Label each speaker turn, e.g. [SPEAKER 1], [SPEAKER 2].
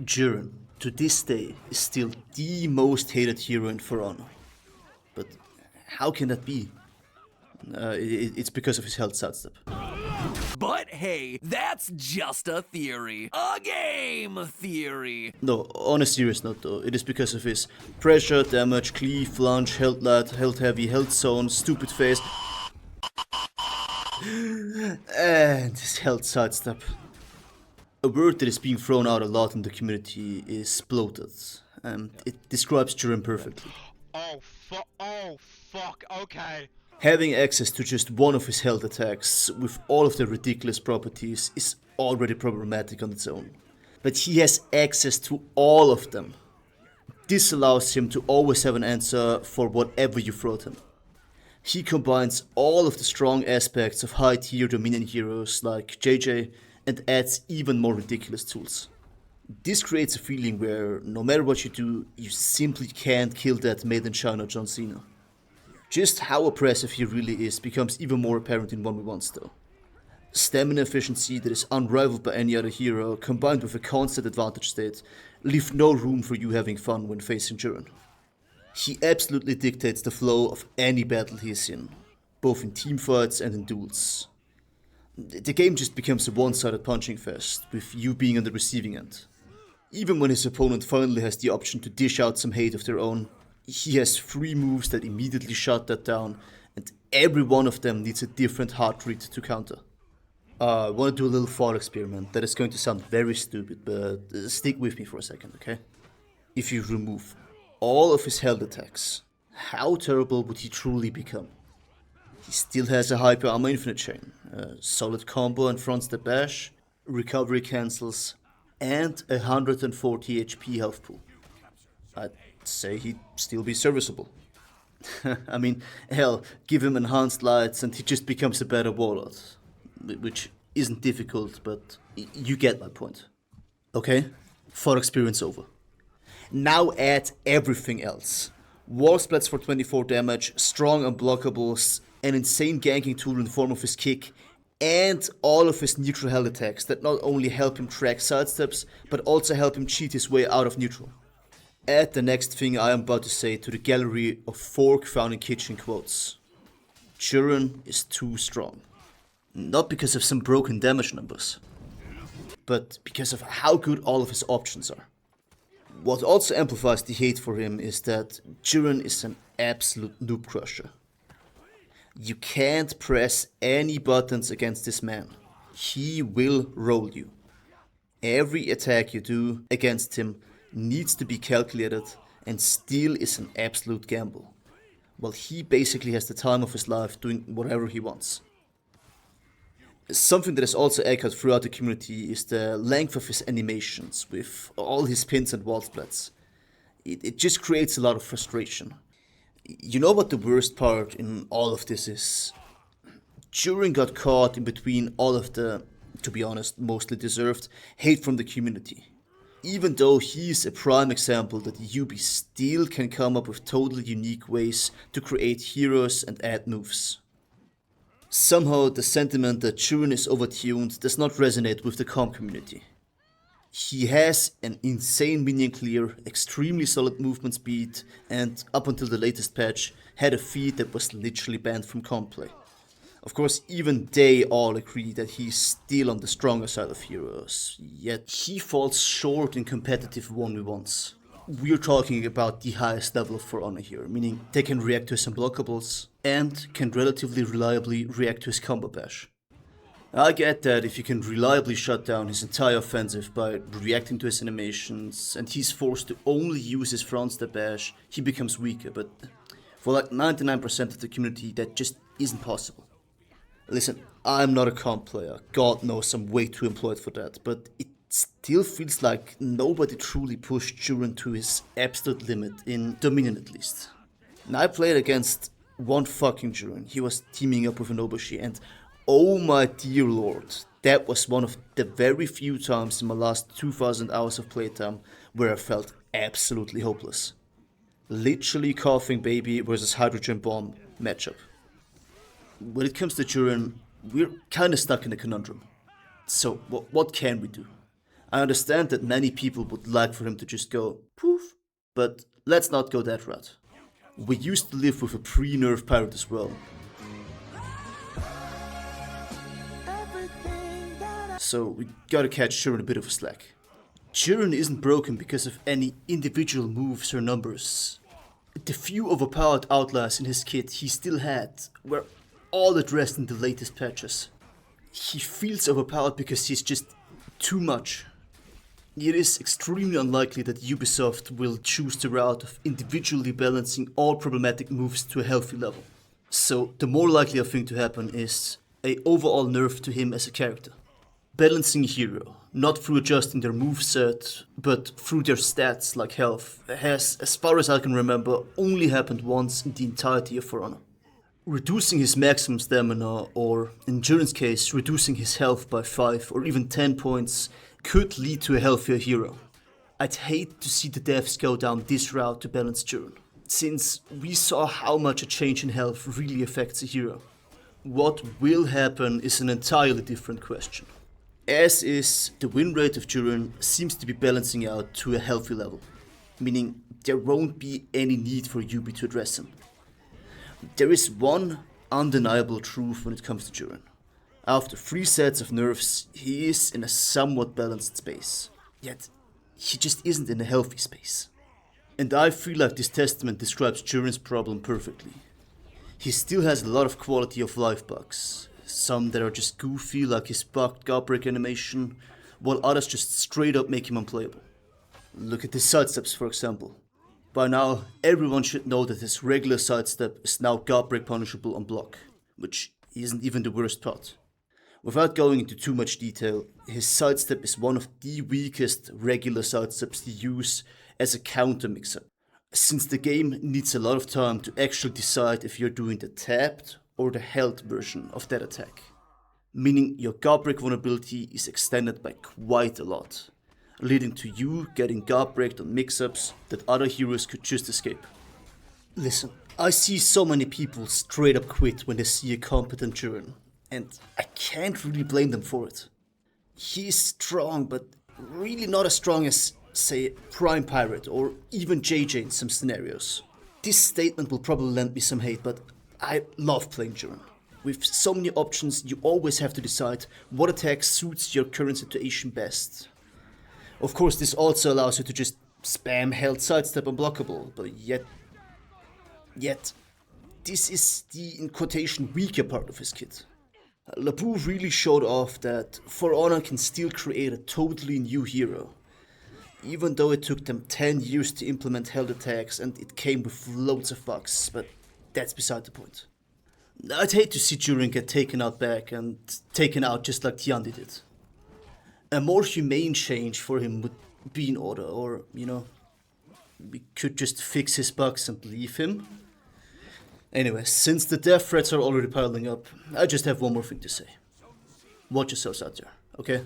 [SPEAKER 1] Jiren, to this day, is still the most hated hero in For Honor. But how can that be? It's because of his health sidestep.
[SPEAKER 2] But hey, that's just a theory. A game theory.
[SPEAKER 1] No, on a serious note though, it is because of his pressure, damage, cleave, lunge, health light, health heavy, health zone, stupid face, and his health sidestep. A word that is being thrown out a lot in the community is bloated. It describes Jiren perfectly.
[SPEAKER 3] Oh fuck, okay.
[SPEAKER 1] Having access to just one of his health attacks with all of the ridiculous properties is already problematic on its own. But he has access to all of them. This allows him to always have an answer for whatever you throw at him. He combines all of the strong aspects of high tier Dominion heroes like JJ and adds even more ridiculous tools. This creates a feeling where no matter what you do, you simply can't kill that Made in China John Cena. Just how oppressive he really is becomes even more apparent in 1v1s though. Stamina efficiency that is unrivaled by any other hero, combined with a constant advantage state, leave no room for you having fun when facing Juren. He absolutely dictates the flow of any battle he is in, both in teamfights and in duels. The game just becomes a one-sided punching fest, with you being on the receiving end. Even when his opponent finally has the option to dish out some hate of their own, he has 3 moves that immediately shut that down, and every one of them needs a different heart rate to counter. I want to do a little thought experiment that is going to sound very stupid, but stick with me for a second, okay? If you remove all of his health attacks, how terrible would he truly become? He still has a hyper armor infinite chain, a solid combo and front step bash, recovery cancels, and a 140 HP health pool. I'd say he'd still be serviceable. I mean, hell, give him enhanced lights and he just becomes a better warlord. Which isn't difficult, but you get my point. Okay? Thought experience over. Now add everything else. Wall splats for 24 damage, strong unblockables, an insane ganking tool in the form of his kick, and all of his neutral health attacks that not only help him track sidesteps, but also help him cheat his way out of neutral. Add the next thing I am about to say to the gallery of fork found in kitchen quotes. Juren is too strong. Not because of some broken damage numbers, but because of how good all of his options are. What also amplifies the hate for him is that Jiren is an absolute noob crusher. You can't press any buttons against this man. He will roll you. Every attack you do against him needs to be calculated and still is an absolute gamble. While he basically has the time of his life doing whatever he wants. Something that is also echoed throughout the community is the length of his animations, with all his pins and wall splats. It just creates a lot of frustration. You know what the worst part in all of this is? Juren got caught in between all of the, to be honest, mostly deserved hate from the community. Even though he's a prime example that Ubi still can come up with totally unique ways to create heroes and add moves. Somehow, the sentiment that Juren is overtuned does not resonate with the comp community. He has an insane minion clear, extremely solid movement speed, and up until the latest patch, had a feat that was literally banned from comp play. Of course, even they all agree that he's still on the stronger side of heroes, yet he falls short in competitive 1v1s. We're talking about the highest level of For Honor here, meaning they can react to his unblockables and can relatively reliably react to his combo bash. I get that if you can reliably shut down his entire offensive by reacting to his animations and he's forced to only use his front step bash, he becomes weaker, but for like 99% of the community that just isn't possible. Listen, I'm not a comp player, God knows I'm way too employed for that, but it still feels like nobody truly pushed Juren to his absolute limit, in Dominion at least. And I played against one fucking Juren. He was teaming up with an Obushi, and oh my dear lord, that was one of the very few times in my last 2000 hours of playtime where I felt absolutely hopeless. Literally coughing baby versus hydrogen bomb matchup. When it comes to Juren, we're kinda stuck in a conundrum. So what can we do? I understand that many people would like for him to just go poof, but let's not go that route. We used to live with a pre-nerf pirate as well. So we gotta catch Jiren a bit of a slack. Jiren isn't broken because of any individual moves or numbers. The few overpowered outliers in his kit he still had were all addressed in the latest patches. He feels overpowered because he's just too much. It is extremely unlikely that Ubisoft will choose the route of individually balancing all problematic moves to a healthy level. So the more likely thing to happen is a overall nerf to him as a character. Balancing a hero, not through adjusting their moveset, but through their stats like health, has, as far as I can remember, only happened once in the entirety of For Honor. Reducing his maximum stamina, or in Jiren's case, reducing his health by 5 or even 10 points, could lead to a healthier hero. I'd hate to see the devs go down this route to balance Jiren, since we saw how much a change in health really affects a hero. What will happen is an entirely different question. As is, the win rate of Jiren seems to be balancing out to a healthy level, meaning there won't be any need for Ubi to address him. There is one undeniable truth when it comes to Jiren. After 3 sets of nerfs, he is in a somewhat balanced space, yet he just isn't in a healthy space. And I feel like this testament describes Jiren's problem perfectly. He still has a lot of quality of life bugs, some that are just goofy like his bugged godbreak animation, while others just straight up make him unplayable. Look at his sidesteps for example. By now, everyone should know that his regular sidestep is now godbreak punishable on block, which isn't even the worst part. Without going into too much detail, his sidestep is one of the weakest regular sidesteps to use as a counter mixer, since the game needs a lot of time to actually decide if you're doing the tapped or the held version of that attack, meaning your godbreak vulnerability is extended by quite a lot, leading to you getting godbreaked on mix-ups that other heroes could just escape. Listen, I see so many people straight up quit when they see a competent Juren, and I can't really blame them for it. He is strong, but really not as strong as, say, Prime Pirate or even JJ in some scenarios. This statement will probably lend me some hate, but I love playing Jiren. With so many options, you always have to decide what attack suits your current situation best. Of course, this also allows you to just spam held sidestep unblockable, but yet, this is the, in quotation, weaker part of his kit. Labu really showed off that For Honor can still create a totally new hero, even though it took them 10 years to implement held attacks and it came with loads of bugs, but that's beside the point. I'd hate to see Juren get taken out back and taken out just like Tiandi did. A more humane change for him would be in order, or, we could just fix his bugs and leave him. Anyway, since the death threats are already piling up, I just have one more thing to say. Watch yourselves out there, okay?